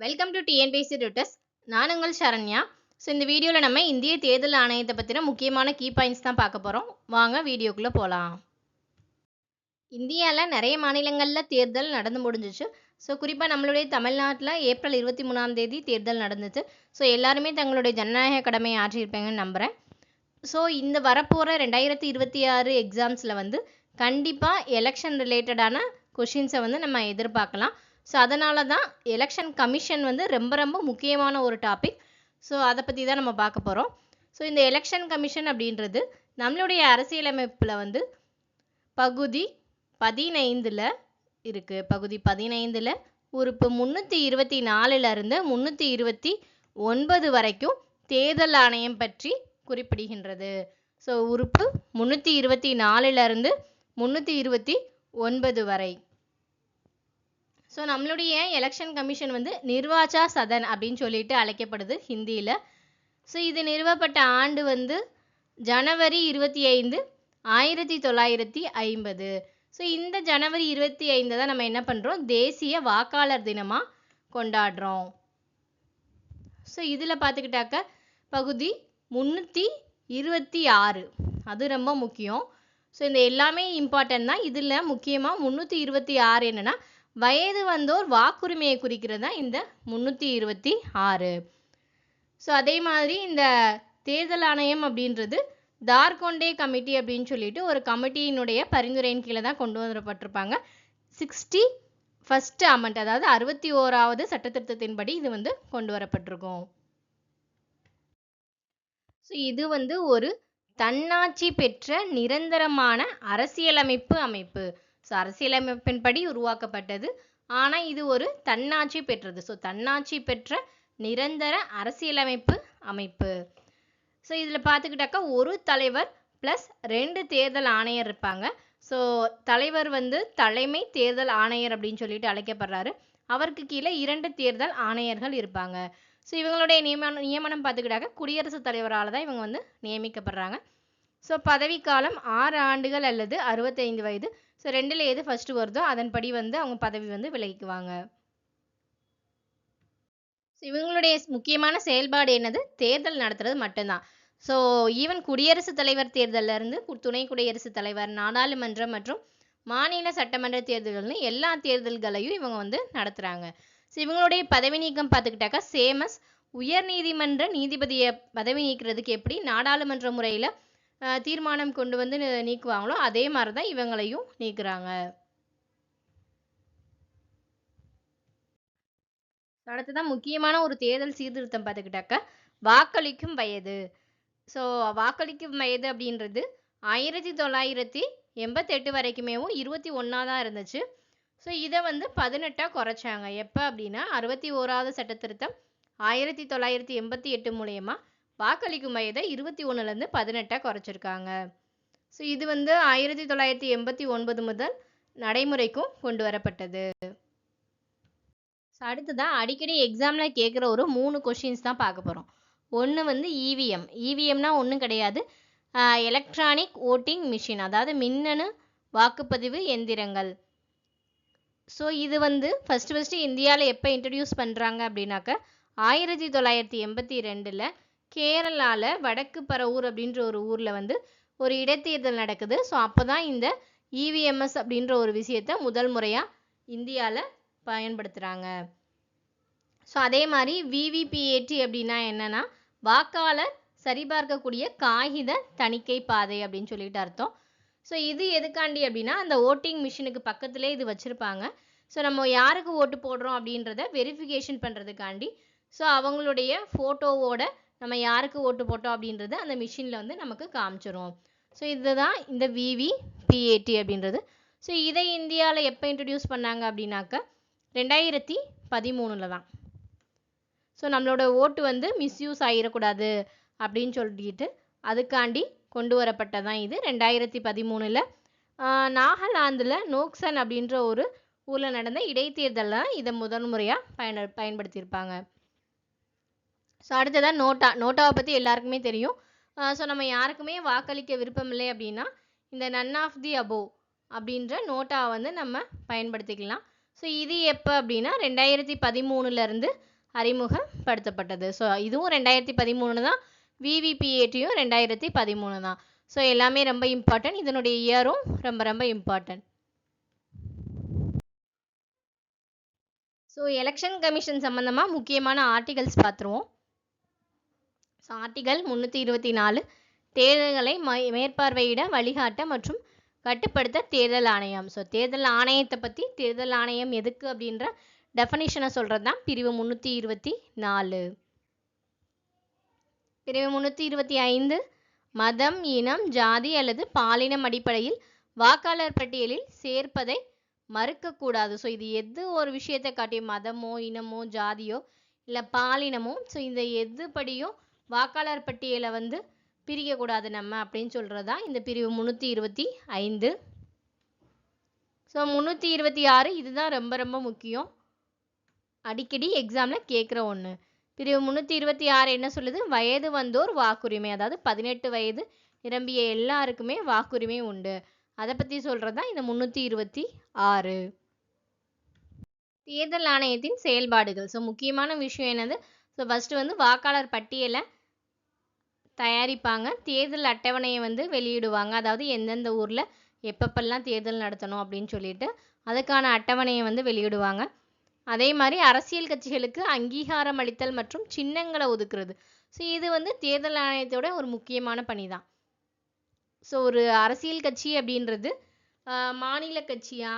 Welcome to TNPSC tutors. நான் உங்கள் Saranya. So இந்த வீடியோவில் நம்ம இந்திய தேர்தல் ஆணையத்தை பற்றின முக்கியமான கீ பாயிண்ட்ஸ் தான் பார்க்க போகிறோம். வாங்க வீடியோக்குள்ளே போகலாம். இந்தியாவில் நிறைய மாநிலங்களில் தேர்தல் நடந்து முடிஞ்சிச்சு. ஸோ குறிப்பாக நம்மளுடைய தமிழ்நாட்டில் ஏப்ரல் 23ஆம் தேதி தேர்தல் நடந்துச்சு. ஸோ எல்லாருமே தங்களுடைய ஜனநாயக கடமையை ஆற்றியிருப்பாங்கன்னு நம்புகிறேன். ஸோ இந்த வரப்போகிற 2026 எக்ஸாம்ஸில் வந்து கண்டிப்பாக எலெக்ஷன் ரிலேட்டடான கொஷின்ஸை வந்து நம்ம எதிர்பார்க்கலாம். ஸோ அதனால தான் எலெக்ஷன் கமிஷன் வந்து ரொம்ப ரொம்ப முக்கியமான ஒரு டாபிக். ஸோ அதை பற்றி தான் நம்ம பார்க்க போகிறோம். ஸோ இந்த எலெக்ஷன் கமிஷன் அப்படின்றது நம்மளுடைய அரசியலமைப்பில் வந்து பகுதி 15 இருக்குது. பகுதி 15 உறுப்பு 324 329 வரைக்கும் தேர்தல் ஆணையம் பற்றி குறிப்பிடுகின்றது. ஸோ உறுப்பு 324 329 வரை. ஸோ நம்மளுடைய எலெக்ஷன் கமிஷன் வந்து நிர்வாச்சா சதன் அப்படின்னு சொல்லிட்டு அழைக்கப்படுது ஹிந்தியில். ஸோ இது நிறுவப்பட்ட ஆண்டு வந்து ஜனவரி 25 1950. ஸோ இந்த ஜனவரி 25 தான் நம்ம என்ன பண்ணுறோம், தேசிய வாக்காளர் தினமாக கொண்டாடுறோம். ஸோ இதில் பார்த்துக்கிட்டாக்க பகுதி 326 அது ரொம்ப முக்கியம். ஸோ இந்த எல்லாமே இம்பார்ட்டன்ட் தான். இதில் முக்கியமாக 326 என்னென்னா வயது வந்தோர் வாக்குரிமையை குறிக்கிறது தான் இந்த 326. ஸோ அதே மாதிரி இந்த தேர்தல் ஆணையம் அப்படின்றது தார்கொண்டே கமிட்டி அப்படின்னு சொல்லிட்டு ஒரு கமிட்டியினுடைய பரிந்துரையின் கீழே தான் கொண்டு வரப்பட்டிருப்பாங்க. 61st அமெண்ட், அதாவது 61வது சட்டத்திருத்தத்தின்படி இது வந்து கொண்டு வரப்பட்டிருக்கும். ஸோ இது வந்து ஒரு தன்னாட்சி பெற்ற நிரந்தரமான அரசியலமைப்பு அமைப்பு. ஸோ அரசியலமைப்பின்படி உருவாக்கப்பட்டது, ஆனால் இது ஒரு தன்னாட்சி பெற்றது. ஸோ தன்னாட்சி பெற்ற நிரந்தர அரசியலமைப்பு அமைப்பு. ஸோ இதில் பார்த்துக்கிட்டாக்கா ஒரு தலைவர் ப்ளஸ் 2 தேர்தல் ஆணையர் இருப்பாங்க. ஸோ தலைவர் வந்து தலைமை தேர்தல் ஆணையர் அப்படின்னு சொல்லிட்டு அழைக்கப்படுறாரு. அவருக்கு கீழே 2 தேர்தல் ஆணையர்கள் இருப்பாங்க. ஸோ இவங்களுடைய நியமனம் பார்த்துக்கிட்டாக்க குடியரசுத் தலைவரால் தான் இவங்க வந்து நியமிக்கப்படுறாங்க. ஸோ பதவிக்காலம் 6 ஆண்டுகள் அல்லது 65 வயது. ஸோ 2ல் எது ஃபஸ்ட்டு வருதோ அதன்படி வந்து அவங்க பதவி வந்து விலகிக்குவாங்க. ஸோ இவங்களுடைய முக்கியமான செயல்பாடு என்னது, தேர்தல் நடத்துறது மட்டும்தான். ஸோ ஈவன் குடியரசுத் தலைவர் தேர்தலிருந்து துணை குடியரசுத் தலைவர், நாடாளுமன்றம் மற்றும் மாநில சட்டமன்ற தேர்தல்கள்னு எல்லா தேர்தல்களையும் இவங்க வந்து நடத்துகிறாங்க. ஸோ இவங்களுடைய பதவி நீக்கம் பார்த்துக்கிட்டாக்கா சேமஸ் உயர்நீதிமன்ற நீதிபதியை பதவி நீக்கிறதுக்கு எப்படி நாடாளுமன்ற முறையில் தீர்மானம் கொண்டு வந்து நீக்குவாங்களோ அதே மாதிரி தான் இவங்களையும் நீக்குறாங்க. அடுத்ததான் முக்கியமான ஒரு தேர்தல் சீர்திருத்தம் பார்த்துக்கிட்டாக்க வாக்களிக்கும் வயது. ஸோ வாக்களிக்கும் வயது அப்படின்றது 1988 வரைக்குமே 21 தான் இருந்துச்சு. ஸோ இதை வந்து 18 குறைச்சாங்க. எப்போ அப்படின்னா 61வது சட்டத்திருத்தம் 1988 மூலயமா வாக்களிக்கும் வயதை 21லேருந்து 18 குறைச்சிருக்காங்க. ஸோ இது வந்து 1989 முதல் நடைமுறைக்கும் கொண்டு வரப்பட்டது. ஸோ அடுத்ததான் அடிக்கடி எக்ஸாமில் கேட்குற ஒரு 3 கொஷின்ஸ் தான் பார்க்க போகிறோம். ஒன்று வந்து இவிஎம். இவிஎம்னா ஒன்றும் கிடையாது, எலக்ட்ரானிக் ஓட்டிங் மிஷின், அதாவது மின்னணு வாக்குப்பதிவு எந்திரங்கள். ஸோ இது வந்து ஃபஸ்ட்டு இந்தியாவில் எப்போ இன்ட்ரடியூஸ் பண்ணுறாங்க அப்படின்னாக்க 1982 கேரளாவில் வடக்கு பரவூர் அப்படின்ற ஒரு ஊரில் வந்து ஒரு இடைத்தேர்தல் நடக்குது. ஸோ அப்போ தான் இந்த இவிஎம்எஸ் அப்படின்ற ஒரு விஷயத்தை முதல் முறையாக இந்தியாவில் பயன்படுத்துகிறாங்க. ஸோ அதே மாதிரி விவிபிஏடி அப்படின்னா என்னென்னா வாக்காளர் சரிபார்க்கக்கூடிய காகித தணிக்கை பாதை அப்படின்னு சொல்லிட்டு அர்த்தம். ஸோ இது எதுக்காண்டி அப்படின்னா அந்த ஓட்டிங் மிஷினுக்கு பக்கத்திலே இது வச்சுருப்பாங்க. ஸோ நம்ம யாருக்கு ஓட்டு போடுறோம் அப்படின்றத வெரிஃபிகேஷன் பண்ணுறதுக்காண்டி. ஸோ அவங்களுடைய ஃபோட்டோவோட நம்ம யாருக்கு ஓட்டு போட்டோம் அப்படின்றத அந்த மிஷினில் வந்து நமக்கு காமிச்சிரும். ஸோ இதுதான் இந்த விவிபிஏடி அப்படின்றது. ஸோ இதை இந்தியாவில் எப்போ இன்ட்ரடியூஸ் பண்ணாங்க அப்படின்னாக்க 2013 தான். ஸோ நம்மளோட ஓட்டு வந்து மிஸ்யூஸ் ஆகிடக்கூடாது அப்படின்னு சொல்லிட்டு அதுக்காண்டி கொண்டு வரப்பட்டதான் இது 2013. நாகாலாந்தில் நோக்சன் அப்படின்ற ஒரு ஊரில் நடந்த இடைத்தேர்தலில் இதை முதல் முறையாக பயன்படுத்தியிருப்பாங்க. ஸோ அடுத்ததான் நோட்டாவை பற்றி எல்லாருக்குமே தெரியும். ஸோ நம்ம யாருக்குமே வாக்களிக்க விருப்பம் இல்லை அப்படின்னா இந்த நன் ஆஃப் தி அபோவ் அப்படின்ற நோட்டாவை வந்து நம்ம பயன்படுத்திக்கலாம். ஸோ இது எப்போ அப்படின்னா 2013 அறிமுகப்படுத்தப்பட்டது. ஸோ இதுவும் 2013 தான், விவிபிஏடியும் 2013 தான். ஸோ எல்லாமே ரொம்ப இம்பார்ட்டன்ட். இதனுடைய இயரும் ரொம்ப ரொம்ப இம்பார்ட்டன்ட். ஸோ எலெக்ஷன் கமிஷன் சம்மந்தமாக முக்கியமான ஆர்டிகல்ஸ் பார்த்துருவோம். ஸோ ஆர்டிகல் 324 தேர்தல்களை மேற்பார்வையிட, வழிகாட்ட மற்றும் கட்டுப்படுத்த தேர்தல் ஆணையம். ஸோ தேர்தல் ஆணையத்தை பற்றி, தேர்தல் ஆணையம் எதுக்கு அப்படின்ற டெஃபனிஷனை சொல்கிறது தான் பிரிவு 324. பிரிவு 325 மதம், இனம், ஜாதி அல்லது பாலினம் அடிப்படையில் வாக்காளர் பட்டியலில் சேர்ப்பதை மறுக்கக்கூடாது. ஸோ இது எது ஒரு விஷயத்தை காட்டி, மதமோ இனமோ ஜாதியோ இல்லை பாலினமோ, ஸோ இந்த எதுபடியோ வாக்காளர் பட்டியலை வந்து பிரிக்கக்கூடாது நம்ம அப்படின்னு சொல்கிறது தான் இந்த பிரிவு 325. ஸோ 326 இதுதான் ரொம்ப ரொம்ப முக்கியம், அடிக்கடி எக்ஸாமில் கேட்குற ஒன்று. பிரிவு 326 என்ன சொல்லுது? வயது வந்தோர் வாக்குரிமை, அதாவது 18 வயது நிரம்பிய எல்லாருக்குமே வாக்குரிமை உண்டு. அதை பற்றி சொல்கிறது தான் இந்த 326. தேர்தல் ஆணையத்தின் செயல்பாடுகள். ஸோ முக்கியமான விஷயம் என்னது? ஸோ ஃபஸ்ட்டு வந்து வாக்காளர் பட்டியலை தயாரிப்பாங்க, தேர்தல் அட்டவணையை வந்து வெளியிடுவாங்க, அதாவது எந்தெந்த ஊரில் எப்பப்பெல்லாம் தேர்தல் நடத்தணும் அப்படின்னு சொல்லிட்டு அதுக்கான அட்டவணையை வந்து வெளியிடுவாங்க. அதே மாதிரி அரசியல் கட்சிகளுக்கு அங்கீகாரம் அளித்தல் மற்றும் சின்னங்களை ஒதுக்குறது. ஸோ இது வந்து தேர்தல் ஆணையத்தோட ஒரு முக்கியமான பணி தான். ஸோ ஒரு அரசியல் கட்சி அப்படின்றது மாநில கட்சியா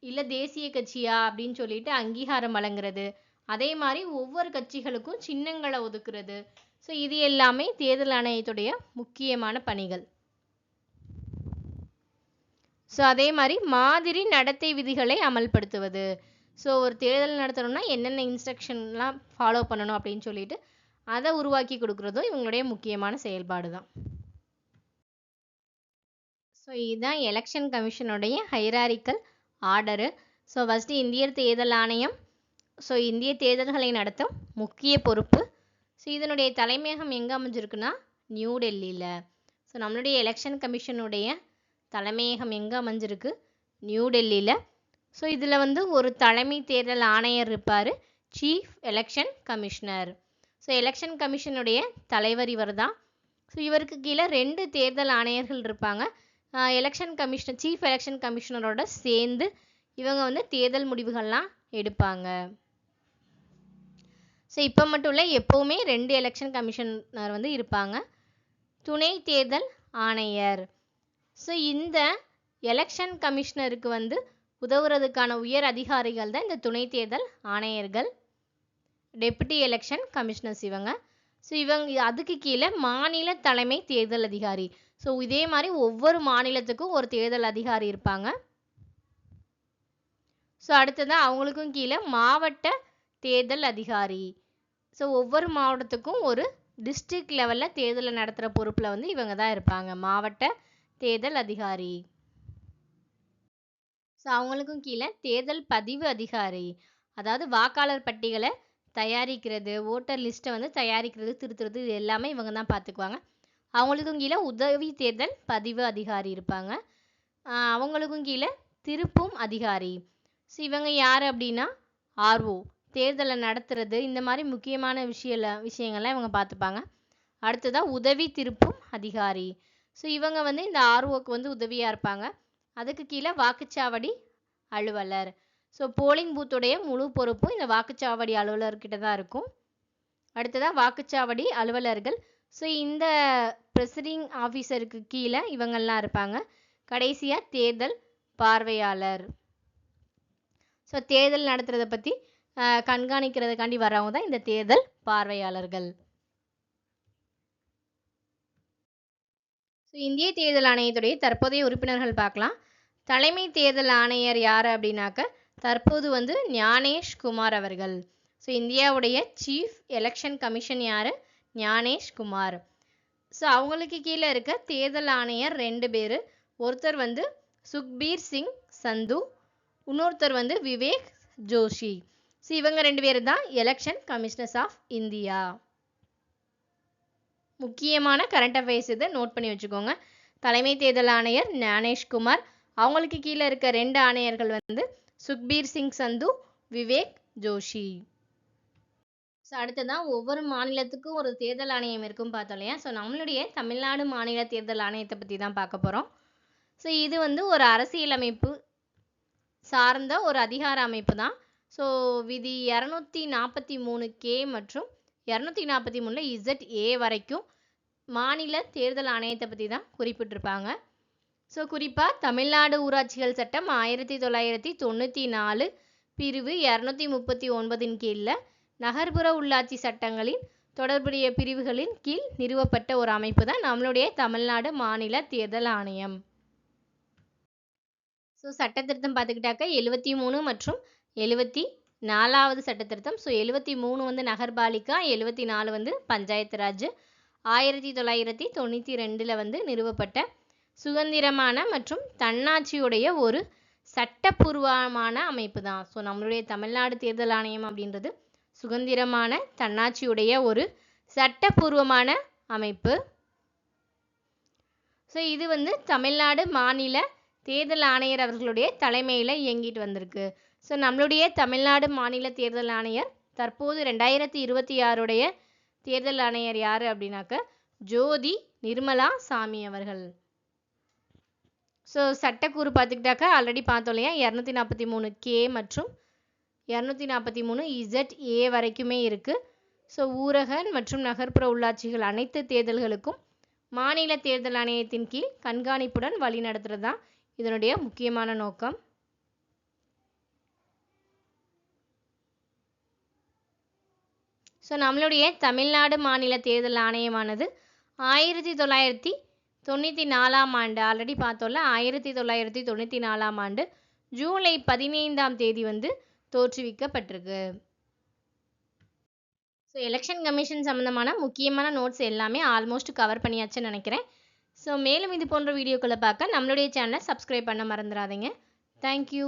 இல்லை தேசிய கட்சியா அப்படின்னு சொல்லிட்டு அங்கீகாரம் வழங்குறது. அதே மாதிரி ஒவ்வொரு கட்சிகளுக்கும் சின்னங்களை ஒதுக்குறது. ஸோ இது எல்லாமே தேர்தல் ஆணையத்துடைய முக்கியமான பணிகள். ஸோ அதே மாதிரி மாதிரி நடத்தை விதிகளை அமல்படுத்துவது. ஸோ ஒரு தேர்தல் நடத்தணும்னா என்னென்ன இன்ஸ்ட்ரக்ஷன்லாம் ஃபாலோ பண்ணணும் அப்படின்னு சொல்லிட்டு அதை உருவாக்கி கொடுக்குறதும் இவங்களுடைய முக்கியமான செயல்பாடு தான். ஸோ இதுதான் எலெக்ஷன் கமிஷனுடைய ஹைராரிக்கல் ஆர்டரு. ஸோ ஃபஸ்ட்டு இந்திய தேர்தல் ஆணையம், ஸோ இந்திய தேர்தல்களை நடத்தும் முக்கிய பொறுப்பு. ஸோ இதனுடைய தலைமையகம் எங்கே அமைஞ்சிருக்குன்னா நியூ டெல்லியில். ஸோ நம்மளுடைய எலெக்ஷன் கமிஷனுடைய தலைமையகம் எங்கே அமைஞ்சிருக்கு? நியூ டெல்லியில். ஸோ இதில் வந்து ஒரு தலைமை தேர்தல் ஆணையர் இருப்பார், chief election commissioner. So election கமிஷனுடைய தலைவர் இவர் தான். ஸோ இவருக்கு கீழே 2 தேர்தல் ஆணையர்கள் இருப்பாங்க. எலெக்ஷன் கமிஷனர், சீஃப் எலெக்ஷன் கமிஷனரோட சேர்ந்து இவங்க வந்து தேர்தல் முடிவுகள்லாம் எடுப்பாங்க. ஸோ இப்போ மட்டும் இல்லை, எப்போவுமே 2 எலெக்ஷன் கமிஷனர் வந்து இருப்பாங்க. துணை தேர்தல் ஆணையர். ஸோ இந்த எலெக்ஷன் கமிஷனருக்கு வந்து உதவுறதுக்கான உயர் அதிகாரிகள் தான் இந்த துணை தேர்தல் ஆணையர்கள், டெப்யூட்டி எலெக்ஷன் கமிஷனர்ஸ் இவங்க. ஸோ இவங்க அதுக்கு கீழே மாநில தலைமை தேர்தல் அதிகாரி. ஸோ இதே மாதிரி ஒவ்வொரு மாநிலத்துக்கும் ஒரு தேர்தல் அதிகாரி இருப்பாங்க. ஸோ அடுத்ததான் அவங்களுக்கும் கீழே மாவட்ட தேர்தல் அதிகாரி. ஸோ ஒவ்வொரு மாவட்டத்துக்கும் ஒரு டிஸ்ட்ரிக்ட் லெவலில் தேர்தலை நடத்துகிற பொறுப்பில் வந்து இவங்க தான் இருப்பாங்க, மாவட்ட தேர்தல் அதிகாரி. ஸோ அவங்களுக்கும் கீழே தேர்தல் பதிவு அதிகாரி, அதாவது வாக்காளர் பட்டியலை தயாரிக்கிறது, ஓட்டர் லிஸ்ட்டை வந்து தயாரிக்கிறது, திருத்துறது, இது எல்லாமே இவங்க தான் பார்த்துக்குவாங்க. அவங்களுக்கும் கீழே உதவி தேர்தல் பதிவு அதிகாரி இருப்பாங்க. அவங்களுக்கும் கீழே திருப்பும் அதிகாரி. ஸோ இவங்க யார் அப்படின்னா ஆர்ஓ, தேர்தலை நடத்துறது, இந்த மாதிரி முக்கியமான விஷயங்கள்லாம் இவங்க பார்த்துப்பாங்க. அடுத்ததாக உதவி திருப்பும் அதிகாரி. ஸோ இவங்க வந்து இந்த ஆர்ஓக்கு வந்து உதவியாக இருப்பாங்க. அதுக்கு கீழே வாக்குச்சாவடி அலுவலர். ஸோ போலிங் பூத்துடைய முழு பொறுப்பும் இந்த வாக்குச்சாவடி அலுவலர்கிட்ட தான் இருக்கும். அடுத்ததாக வாக்குச்சாவடி அலுவலர்கள். ஸோ இந்த ப்ரெசிடிங் ஆஃபீஸருக்கு கீழே இவங்கெல்லாம் இருப்பாங்க. கடைசியாக தேர்தல் பார்வையாளர். ஸோ தேர்தல் நடத்துறதை பற்றி கண்காணிக்கிறதுக்காண்டி வரவங்க தான் இந்த தேர்தல் பார்வையாளர்கள். ஸோ இந்திய தேர்தல் ஆணையத்துடைய தற்போதைய உறுப்பினர்கள் பார்க்கலாம். தலைமை தேர்தல் ஆணையர் யார் அப்படின்னாக்க தற்போது வந்து ஞானேஷ் குமார் அவர்கள். ஸோ இந்தியாவுடைய சீஃப் எலெக்ஷன் கமிஷன் யார்? ஞானேஷ் குமார். ஸோ அவங்களுக்கு கீழே இருக்க தேர்தல் ஆணையர் 2 பேர். ஒருத்தர் வந்து சுக்பீர் சிங் சந்து, இன்னொருத்தர் வந்து விவேக் ஜோஷி. ஸோ இவங்க 2 பேர் தான் எலெக்ஷன் கமிஷனர்ஸ் ஆஃப் இந்தியா. முக்கியமான கரண்ட் அஃபேர்ஸ் இதை நோட் பண்ணி வச்சுக்கோங்க. தலைமை தேர்தல் ஆணையர் ஞானேஷ் குமார், அவங்களுக்கு கீழே இருக்க 2 ஆணையர்கள் வந்து சுக்பீர் சிங் சந்து, விவேக் ஜோஷி. ஸோ அடுத்ததான் ஒவ்வொரு மாநிலத்துக்கும் ஒரு தேர்தல் ஆணையம் இருக்கும் பார்த்தோம் இல்லையா? ஸோ நம்மளுடைய தமிழ்நாடு மாநில தேர்தல் ஆணையத்தை பற்றி தான் பார்க்க போகிறோம். ஸோ இது வந்து ஒரு அரசியலமைப்பு சார்ந்த ஒரு அதிகார அமைப்பு தான். ஸோ விதி 243K மற்றும் 243 ZA வரைக்கும் மாநில தேர்தல் ஆணையத்தை பற்றி தான் குறிப்பிட்டிருப்பாங்க. ஸோ குறிப்பாக தமிழ்நாடு ஊராட்சிகள் சட்டம் 1994 பிரிவு 239 கீழில் நகர்ப்புற உள்ளாட்சி சட்டங்களின் தொடர்புடைய பிரிவுகளின் கீழ் நிறுவப்பட்ட ஒரு அமைப்பு தான் நம்மளுடைய தமிழ்நாடு மாநில தேர்தல் ஆணையம். ஸோ சட்டத்திருத்தம் பார்த்துக்கிட்டாக்க 73 மற்றும் 74வது சட்டத்திருத்தம். ஸோ 73 வந்து நகர்பாலிகா, 74 வந்து பஞ்சாயத்து ராஜ். 1992 வந்து நிறுவப்பட்ட சுதந்திரமான மற்றும் தன்னாட்சியுடைய ஒரு சட்டப்பூர்வமான அமைப்பு தான். ஸோ நம்மளுடைய தமிழ்நாடு தேர்தல் ஆணையம் அப்படின்றது சுதந்திரமான தன்னாட்சியுடைய ஒரு சட்டப்பூர்வமான அமைப்பு. ஸோ இது வந்து தமிழ்நாடு மாநில தேர்தல் ஆணையர் அவர்களுடைய தலைமையில் இயங்கிட்டு வந்திருக்கு. ஸோ நம்மளுடைய தமிழ்நாடு மாநில தேர்தல் ஆணையர் தற்போது 2026 தேர்தல் ஆணையர் யார் அப்படின்னாக்க ஜோதி நிர்மலா சாமி அவர்கள். ஸோ சட்டக்கூறு பார்த்துக்கிட்டாக்கா ஆல்ரெடி பார்த்தோம் இல்லையா? 243K மற்றும் 243 ZA வரைக்குமே இருக்குது. ஸோ ஊரக மற்றும் நகர்ப்புற உள்ளாட்சிகள் அனைத்து தேர்தல்களுக்கும் மாநில தேர்தல் ஆணையத்தின் கீழ் கண்காணிப்புடன் வழி நடத்துறது தான் இதனுடைய முக்கியமான நோக்கம். ஸோ நம்மளுடைய தமிழ்நாடு மாநில தேர்தல் ஆணையமானது 1994 ஆண்டு ஆல்ரெடி பார்த்தோம்ல 1994 ஆண்டு ஜூலை 15 வந்து தோற்றுவிக்கப்பட்டிருக்கு. ஸோ எலெக்ஷன் கமிஷன் சம்மந்தமான முக்கியமான நோட்ஸ் எல்லாமே ஆல்மோஸ்ட் கவர் பண்ணியாச்சுன்னு நினைக்கிறேன். ஸோ மேலும் இது போன்ற வீடியோக்களை பார்க்க நம்மளுடைய சேனலை சப்ஸ்கிரைப் பண்ண மறந்துடாதீங்க. தேங்க்யூ.